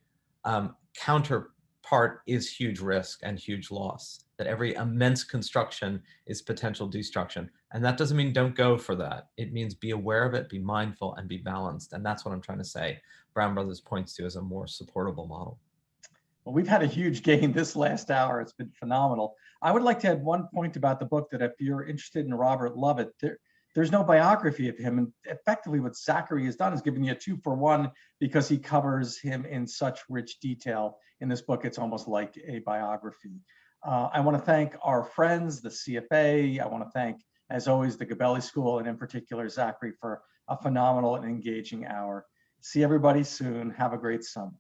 counterpart is huge risk and huge loss, that every immense construction is potential destruction. And that doesn't mean don't go for that. It means be aware of it, be mindful, and be balanced. And that's what I'm trying to say Brown Brothers points to as a more supportable model. Well, we've had a huge gain this last hour. It's been phenomenal. I would like to add one point about the book, that if you're interested in Robert Lovett, there's no biography of him. And effectively what Zachary has done is given you a 2-for-1 because he covers him in such rich detail. In this book, it's almost like a biography. I want to thank our friends, the CFA. I want to thank, as always, the Gabelli School, and in particular, Zachary, for a phenomenal and engaging hour. See everybody soon. Have a great summer.